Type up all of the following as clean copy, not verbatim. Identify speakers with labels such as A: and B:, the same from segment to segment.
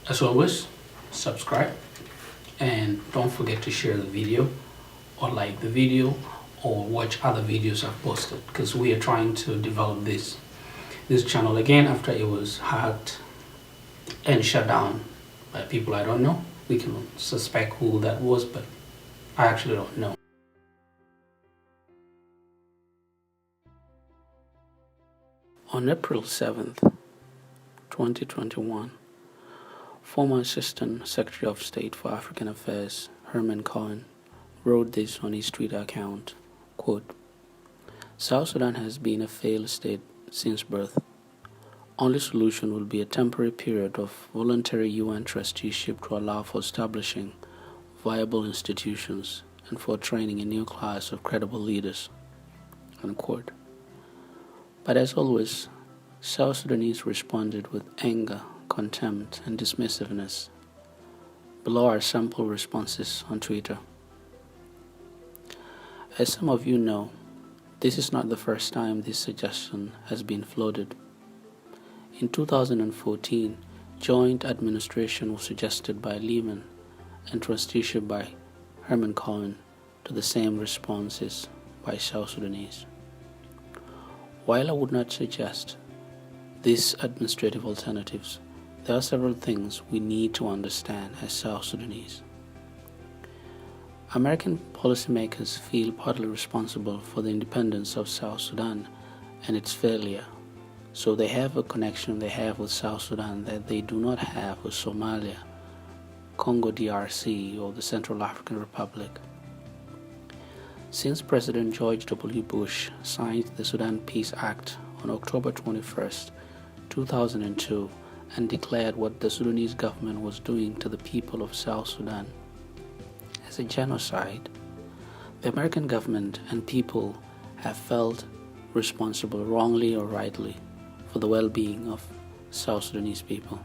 A: As always, subscribe and don't forget to share the video or like the video or watch other videos I've posted, because we are trying to develop this channel again after it was hacked and shut down by people I don't know. We can suspect who that was, but I actually don't know. On April 7th, 2021, former Assistant Secretary of State for African Affairs Herman Cohen wrote this on his Twitter account, quote, "South Sudan has been a failed state since birth. Only solution will be a temporary period of voluntary UN trusteeship to allow for establishing viable institutions and for training a new class of credible leaders." Unquote. But as always, South Sudanese responded with anger, contempt, and dismissiveness. Below are sample responses on Twitter. As some of you know, this is not the first time this suggestion has been floated. In 2014, joint administration was suggested by Lehman and trusteeship by Herman Cohen, to the same responses by South Sudanese. While I would not suggest these administrative alternatives, there are several things we need to understand as South Sudanese. American policymakers feel partly responsible for the independence of South Sudan and its failure, so they have a connection they have with South Sudan that they do not have with Somalia, Congo DRC, or the Central African Republic. Since President George W. Bush signed the Sudan Peace Act on October 21, 2002, and declared what the Sudanese government was doing to the people of South Sudan as a genocide, the American government and people have felt responsible, wrongly or rightly, for the well-being of South Sudanese people.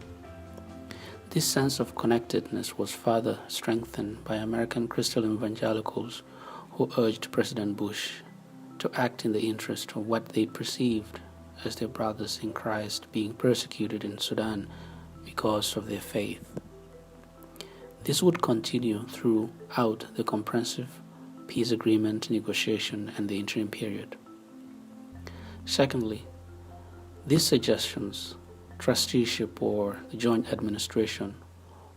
A: This sense of connectedness was further strengthened by American Christian evangelicals who urged President Bush to act in the interest of what they perceived as their brothers in Christ being persecuted in Sudan because of their faith. This would continue throughout the comprehensive peace agreement negotiation and the interim period. Secondly, these suggestions, trusteeship or the joint administration,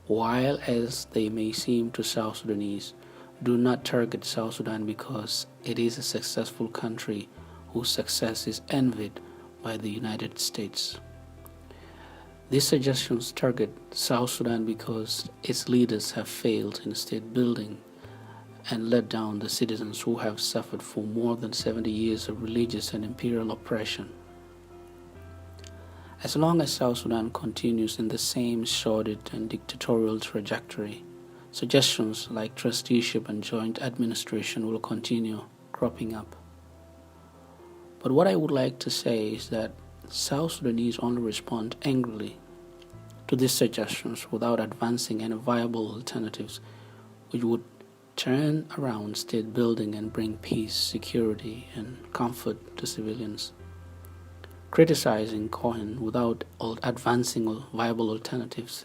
A: while as they may seem to South Sudanese, do not target South Sudan because it is a successful country whose success is envied by the United States. These suggestions target South Sudan because its leaders have failed in state building and let down the citizens who have suffered for more than 70 years of religious and imperial oppression. As long as South Sudan continues in the same sordid and dictatorial trajectory, suggestions like trusteeship and joint administration will continue cropping up. But what I would like to say is that South Sudanese only respond angrily to these suggestions without advancing any viable alternatives which would turn around state building and bring peace, security, and comfort to civilians. Criticizing Cohen without advancing viable alternatives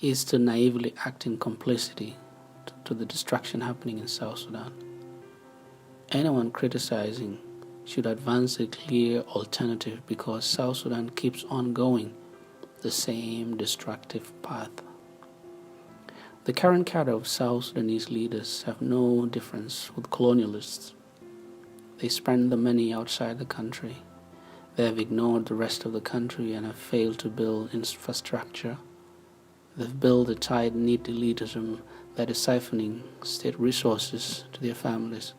A: is to naively act in complicity to the destruction happening in South Sudan. Anyone criticizing should advance a clear alternative, because South Sudan keeps on going the same destructive path. The current cadre of South Sudanese leaders have no difference with colonialists. They spend the money outside the country. They have ignored the rest of the country and have failed to build infrastructure. They've built a tight-knit elitism that is siphoning state resources to their families.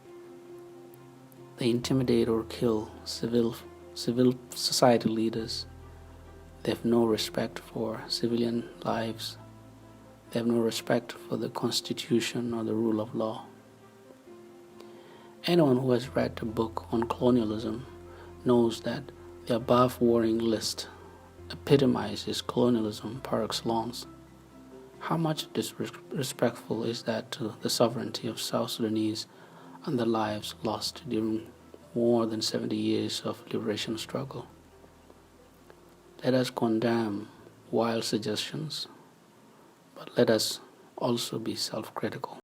A: They intimidate or kill civil society leaders. They have no respect for civilian lives. They have no respect for the Constitution or the rule of law. Anyone who has read a book on colonialism knows that the above warring list epitomizes colonialism par excellence. How much disrespectful is that to the sovereignty of South Sudanese and the lives lost during more than 70 years of liberation struggle? Let us condemn wild suggestions, But let us also be self-critical.